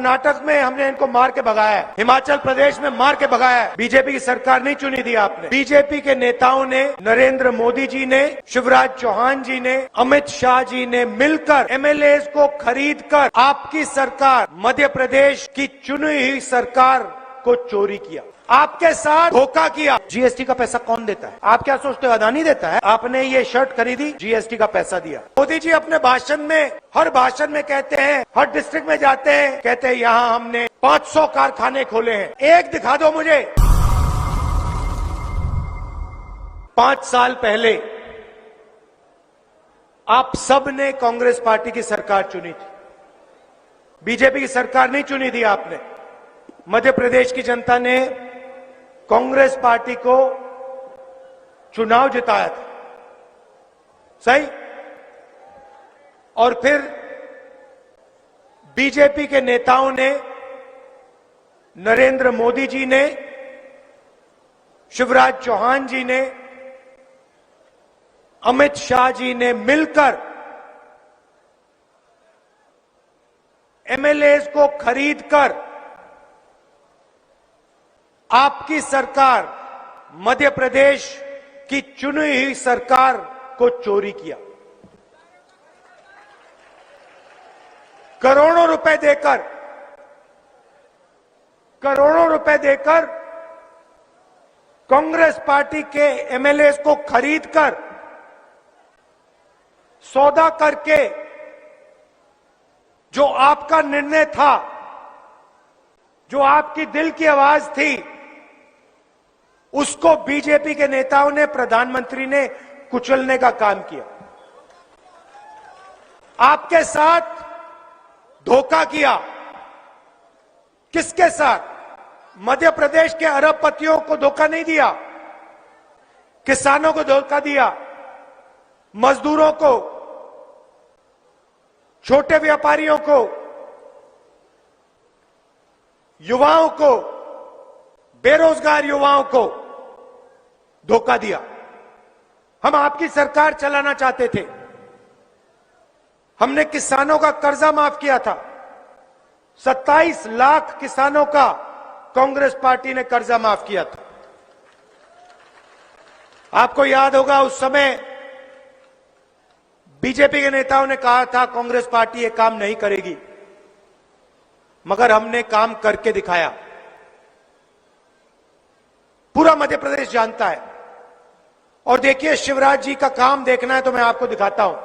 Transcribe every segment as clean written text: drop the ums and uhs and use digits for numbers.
कर्नाटक में हमने इनको मार के भगाया है, हिमाचल प्रदेश में मार के भगाया है। बीजेपी की सरकार नहीं चुनी थी आपने। बीजेपी के नेताओं ने, नरेंद्र मोदी जी ने, शिवराज चौहान जी ने, अमित शाह जी ने मिलकर एमएलए को खरीदकर आपकी सरकार, मध्य प्रदेश की चुनी हुई सरकार को चोरी किया, आपके साथ धोखा किया। जीएसटी का पैसा कौन देता है? आप क्या सोचते हो अदानी देता है? आपने ये शर्ट खरीदी, जीएसटी का पैसा दिया। मोदी जी अपने भाषण में, हर भाषण में कहते हैं, हर डिस्ट्रिक्ट में जाते हैं, कहते हैं यहां हमने 500 कारखाने खोले हैं। एक दिखा दो मुझे। 5 साल पहले आप सब ने कांग्रेस पार्टी की सरकार चुनी थी, बीजेपी की सरकार नहीं चुनी थी आपने। मध्य प्रदेश की जनता ने कांग्रेस पार्टी को चुनाव जिताया था, सही? और फिर बीजेपी के नेताओं ने, नरेंद्र मोदी जी ने, शिवराज चौहान जी ने, अमित शाह जी ने मिलकर एमएलए को खरीदकर आपकी सरकार, मध्य प्रदेश की चुनी हुई सरकार को चोरी किया। करोड़ों रुपए देकर कांग्रेस पार्टी के एमएलए को खरीदकर, सौदा करके, जो आपका निर्णय था, जो आपकी दिल की आवाज थी, उसको बीजेपी के नेताओं ने, प्रधानमंत्री ने कुचलने का काम किया। आपके साथ धोखा किया। किसके साथ? मध्य प्रदेश के अरबपतियों को धोखा नहीं दिया, किसानों को धोखा दिया, मजदूरों को, छोटे व्यापारियों को, युवाओं को, बेरोजगार युवाओं को धोखा दिया। हम आपकी सरकार चलाना चाहते थे। हमने किसानों का कर्जा माफ किया था। 27 लाख किसानों का कांग्रेस पार्टी ने कर्जा माफ किया था। आपको याद होगा उस समय बीजेपी के नेताओं ने कहा था कांग्रेस पार्टी ये काम नहीं करेगी, मगर हमने काम करके दिखाया। पूरा मध्य प्रदेश जानता है। और देखिए, शिवराज जी का काम देखना है तो मैं आपको दिखाता हूं।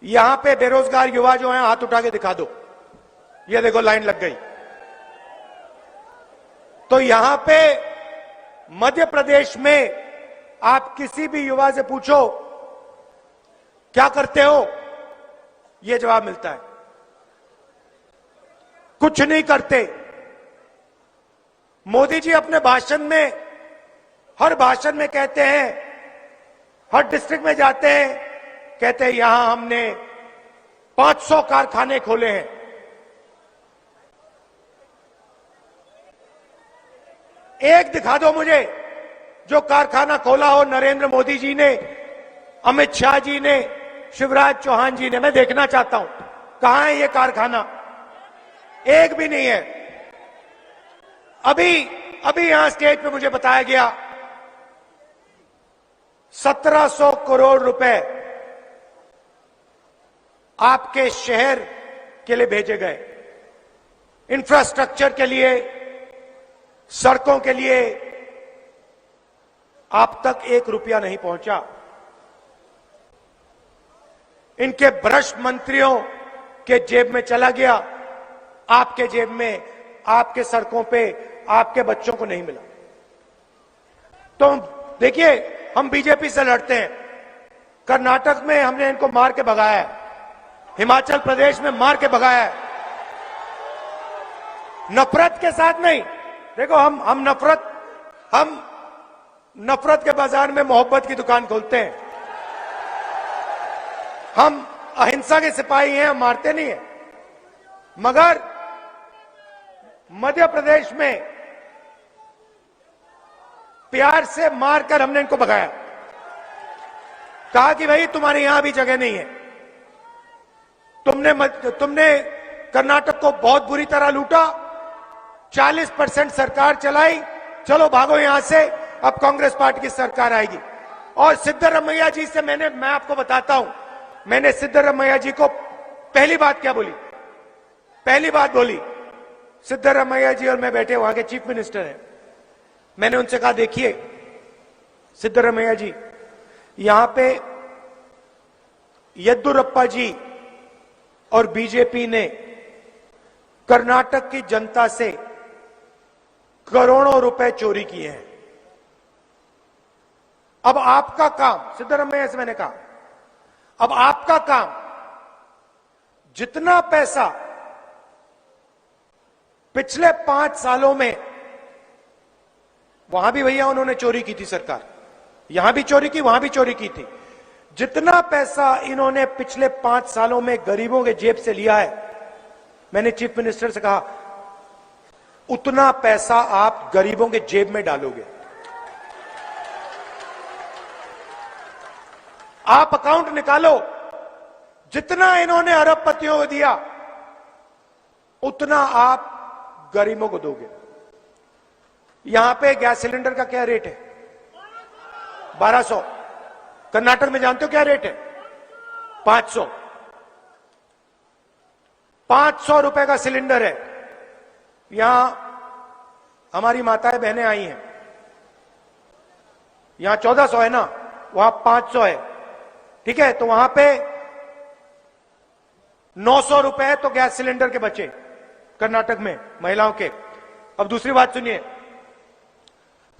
यहां पे बेरोजगार युवा जो हैं, हाथ उठा के दिखा दो। ये देखो, लाइन लग गई। तो यहां पे मध्य प्रदेश में आप किसी भी युवा से पूछो क्या करते हो, ये जवाब मिलता है, कुछ नहीं करते। मोदी जी अपने भाषण में, हर भाषण में कहते हैं, हर डिस्ट्रिक्ट में जाते हैं, कहते हैं यहां हमने 500 कारखाने खोले हैं। एक दिखा दो मुझे जो कारखाना खोला हो नरेंद्र मोदी जी ने, अमित शाह जी ने, शिवराज चौहान जी ने। मैं देखना चाहता हूं कहां है ये कारखाना। एक भी नहीं है। अभी यहां स्टेज पे मुझे बताया गया 1700 करोड़ रुपए आपके शहर के लिए भेजे गए, इंफ्रास्ट्रक्चर के लिए, सड़कों के लिए। आप तक 1 रुपया नहीं पहुंचा। इनके भ्रष्ट मंत्रियों के जेब में चला गया, आपके जेब में, आपके सड़कों पे, आपके बच्चों को नहीं मिला। तो देखिए, हम बीजेपी से लड़ते हैं। कर्नाटक में हमने इनको मार के भगाया है, हिमाचल प्रदेश में मार के भगाया है। नफरत के साथ नहीं। देखो, हम नफरत के बाजार में मोहब्बत की दुकान खोलते हैं। हम अहिंसा के सिपाही हैं, हम मारते नहीं हैं। मगर मध्य प्रदेश में प्यार से मारकर हमने इनको भगाया। कहा कि भाई तुम्हारे यहां भी जगह नहीं है। तुमने कर्नाटक को बहुत बुरी तरह लूटा, 40% सरकार चलाई, चलो भागो यहां से, अब कांग्रेस पार्टी की सरकार आएगी। और सिद्धरमैया जी से मैं आपको बताता हूं, मैंने सिद्धरमैया जी को पहली बात क्या बोली, पहली बात बोली, सिद्धरमैया जी और मैं बैठे, वहां के चीफ मिनिस्टर हैं, मैंने उनसे कहा देखिए सिद्धरमैया जी, यहां पे येद्दुरप्पा जी और बीजेपी ने कर्नाटक की जनता से करोड़ों रुपए चोरी किए हैं। अब आपका काम, सिद्धरमैया से मैंने कहा, अब आपका काम, जितना पैसा पिछले 5 सालों में, वहां भी भैया उन्होंने चोरी की थी, सरकार यहां भी चोरी की, वहां भी चोरी की थी, जितना पैसा इन्होंने पिछले 5 सालों में गरीबों के जेब से लिया है, मैंने चीफ मिनिस्टर से कहा उतना पैसा आप गरीबों के जेब में डालोगे। आप अकाउंट निकालो, जितना इन्होंने अरबपतियों को दिया उतना आप गरीबों को दोगे। यहां पे गैस सिलेंडर का क्या रेट है? 1200। कर्नाटक में जानते हो क्या रेट है? 500। 500 रुपए का सिलेंडर है। यहां हमारी माताएं बहनें आई हैं, यहां 1400 है ना, वहां 500 है, ठीक है, तो वहां पे 900 रुपए तो गैस सिलेंडर के बचे कर्नाटक में महिलाओं के। अब दूसरी बात सुनिए,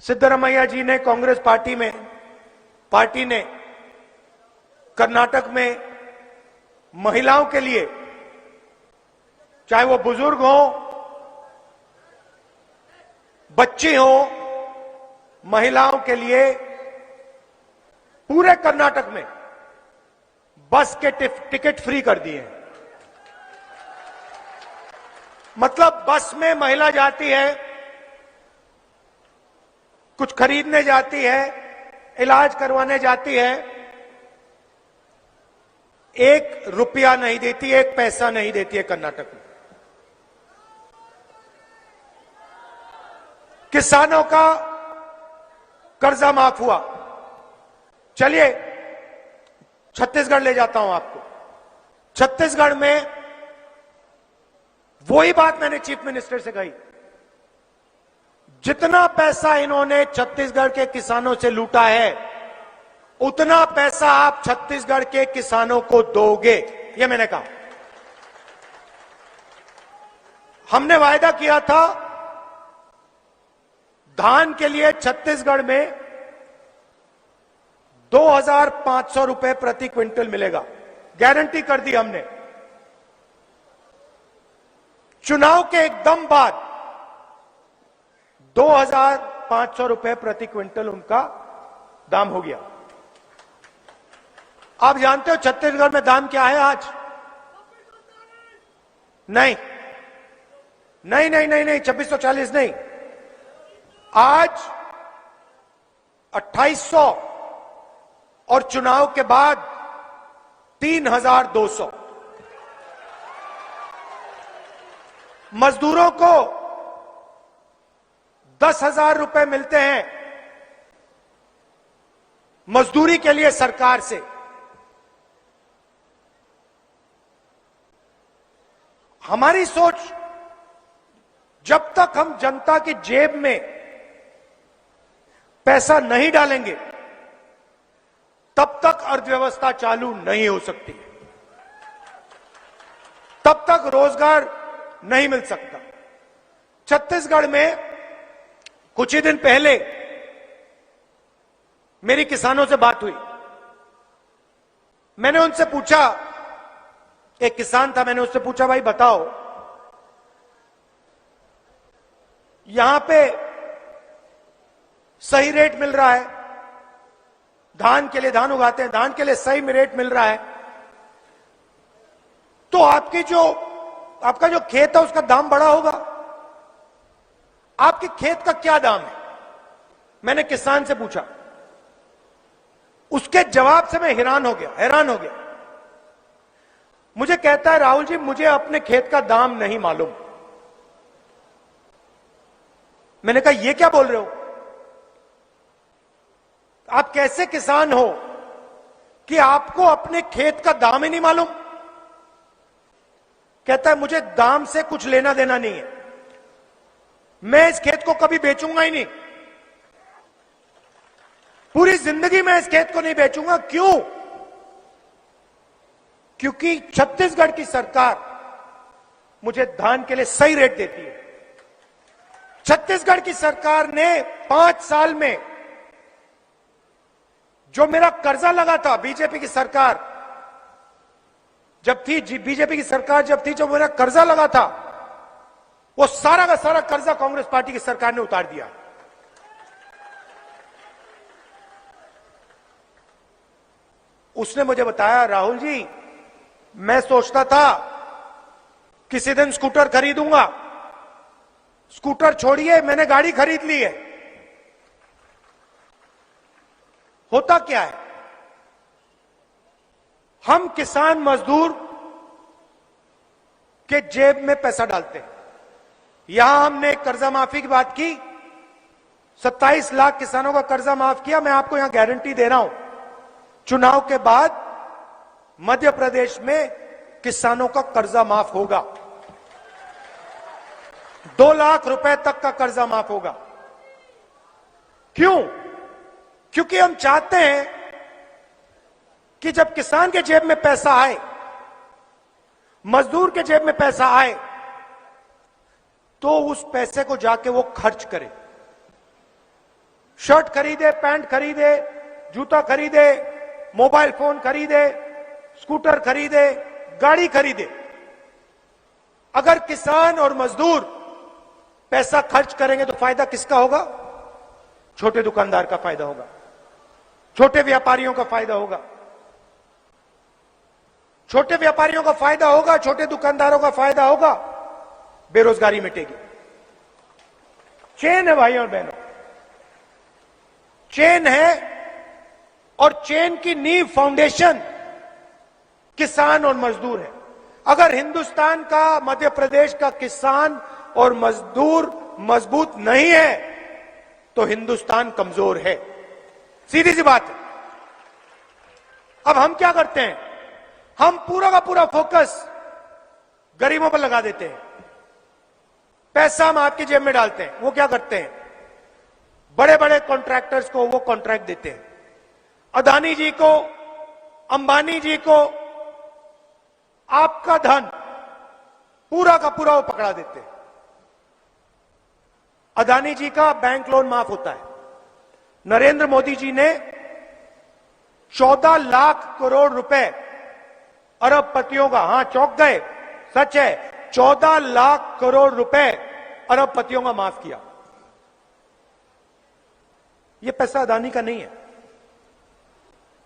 सिद्धरमैया जी ने, कांग्रेस पार्टी ने कर्नाटक में महिलाओं के लिए, चाहे वो बुजुर्ग हो, बच्ची हो, महिलाओं के लिए पूरे कर्नाटक में बस के टिकट फ्री कर दिए हैं। मतलब बस में महिला जाती है, कुछ खरीदने जाती है, इलाज करवाने जाती है, 1 रुपया नहीं देती, 1 पैसा नहीं देती है कर्नाटक में। किसानों का कर्जा माफ हुआ। चलिए छत्तीसगढ़ ले जाता हूं आपको। छत्तीसगढ़ में वही बात मैंने चीफ मिनिस्टर से कही, जितना पैसा इन्होंने छत्तीसगढ़ के किसानों से लूटा है उतना पैसा आप छत्तीसगढ़ के किसानों को दोगे, ये मैंने कहा। हमने वायदा किया था धान के लिए छत्तीसगढ़ में 2500 रुपए प्रति क्विंटल मिलेगा, गारंटी कर दी हमने। चुनाव के एकदम बाद 2500 रुपए प्रति क्विंटल उनका दाम हो गया। आप जानते हो छत्तीसगढ़ में दाम क्या है आज? नहीं नहीं नहीं नहीं नहीं 2640 नहीं, आज 2800 और चुनाव के बाद 3200। मजदूरों को 10,000 रुपए मिलते हैं मजदूरी के लिए सरकार से। हमारी सोच, जब तक हम जनता की जेब में पैसा नहीं डालेंगे तब तक अर्थव्यवस्था चालू नहीं हो सकती, तब तक रोजगार नहीं मिल सकता। छत्तीसगढ़ में कुछ ही दिन पहले मेरी किसानों से बात हुई। मैंने उनसे पूछा, एक किसान था, मैंने उससे पूछा भाई बताओ यहां पे सही रेट मिल रहा है, धान के लिए, धान उगाते हैं, धान के लिए सही में रेट मिल रहा है, तो आपका जो खेत है उसका दाम बढ़ा होगा, आपके खेत का क्या दाम है? मैंने किसान से पूछा। उसके जवाब से मैं हैरान हो गया। मुझे कहता है राहुल जी मुझे अपने खेत का दाम नहीं मालूम। मैंने कहा ये क्या बोल रहे हो, आप कैसे किसान हो कि आपको अपने खेत का दाम ही नहीं मालूम। कहता है मुझे दाम से कुछ लेना देना नहीं है, मैं इस खेत को कभी बेचूंगा ही नहीं, पूरी जिंदगी मैं इस खेत को नहीं बेचूंगा। क्यों? क्योंकि छत्तीसगढ़ की सरकार मुझे धान के लिए सही रेट देती है। छत्तीसगढ़ की सरकार ने 5 साल में जो मेरा कर्जा लगा था, बीजेपी की सरकार जब थी, बीजेपी की सरकार जब थी, जो मेरा कर्जा लगा था, वो सारा का सारा कर्जा कांग्रेस पार्टी की सरकार ने उतार दिया। उसने मुझे बताया राहुल जी मैं सोचता था किसी दिन स्कूटर खरीदूंगा, स्कूटर छोड़िए मैंने गाड़ी खरीद ली है। होता क्या है, हम किसान मजदूर के जेब में पैसा डालते हैं। यहां हमने कर्जा माफी की बात की, 27 लाख किसानों का कर्जा माफ किया। मैं आपको यहां गारंटी दे रहा हूं, चुनाव के बाद मध्य प्रदेश में किसानों का कर्जा माफ होगा, 2 लाख रुपए तक का कर्जा माफ होगा। क्यों? क्योंकि हम चाहते हैं कि जब किसान के जेब में पैसा आए, मजदूर के जेब में पैसा आए, तो उस पैसे को जाके वो खर्च करे, शर्ट खरीदे, पैंट खरीदे, जूता खरीदे, मोबाइल फोन खरीदे, स्कूटर खरीदे, गाड़ी खरीदे। अगर किसान और मजदूर पैसा खर्च करेंगे तो फायदा किसका होगा? छोटे दुकानदार का फायदा होगा, छोटे व्यापारियों का फायदा होगा, छोटे व्यापारियों का फायदा होगा, छोटे दुकानदारों का फायदा होगा, बेरोजगारी मिटेगी। चेन है भाइयों और बहनों, चेन है, और चेन की नींव, फाउंडेशन किसान और मजदूर है। अगर हिंदुस्तान का, मध्य प्रदेश का किसान और मजदूर मजबूत नहीं है तो हिंदुस्तान कमजोर है, सीधी सी बात है। अब हम क्या करते हैं, हम पूरा का पूरा फोकस गरीबों पर लगा देते हैं, पैसा हम आपकी जेब में डालते हैं। वो क्या करते हैं, बड़े बड़े कॉन्ट्रैक्टर्स को वो कॉन्ट्रैक्ट देते हैं, अदानी जी को, अंबानी जी को आपका धन पूरा का पूरा वो पकड़ा देते हैं। अदानी जी का बैंक लोन माफ होता है। नरेंद्र मोदी जी ने 14 लाख करोड़ रुपए अरबपतियों का, हां चौंक गए, सच है, 14 लाख करोड़ रुपए अरबपतियों का माफ किया। यह पैसा अदानी का नहीं है,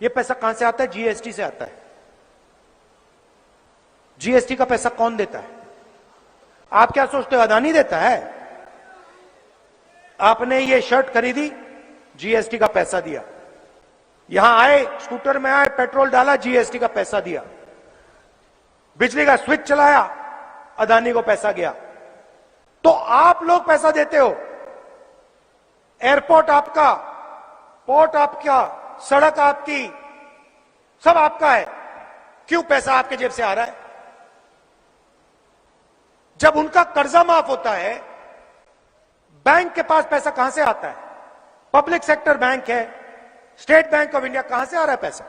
यह पैसा कहां से आता है? जीएसटी से आता है। जीएसटी का पैसा कौन देता है? आप क्या सोचते हो अदानी देता है? आपने ये शर्ट खरीदी, जीएसटी का पैसा दिया, यहां आए, स्कूटर में आए, पेट्रोल डाला, जीएसटी का पैसा दिया, बिजली का स्विच चलाया, अदानी को पैसा गया। तो आप लोग पैसा देते हो, एयरपोर्ट आपका, पोर्ट आपका, सड़क आपकी, सब आपका है। क्यों पैसा आपके जेब से आ रहा है? जब उनका कर्जा माफ होता है, बैंक के पास पैसा कहां से आता है? पब्लिक सेक्टर बैंक है, स्टेट बैंक ऑफ इंडिया, कहां से आ रहा है पैसा?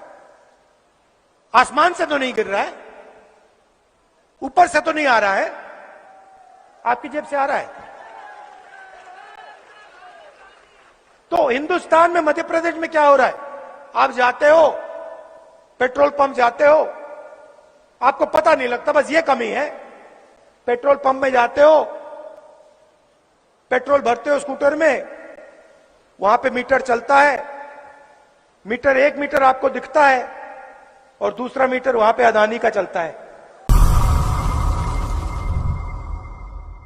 आसमान से तो नहीं गिर रहा है, ऊपर से तो नहीं आ रहा है, आपकी जेब से आ रहा है। तो हिंदुस्तान में, मध्य प्रदेश में क्या हो रहा है? आप जाते हो, पेट्रोल पंप जाते हो, आपको पता नहीं लगता, बस ये कमी है, पेट्रोल पंप में जाते हो, पेट्रोल भरते हो स्कूटर में, वहां पे मीटर चलता है, मीटर, एक मीटर आपको दिखता है और दूसरा मीटर वहां पे अदानी का चलता है।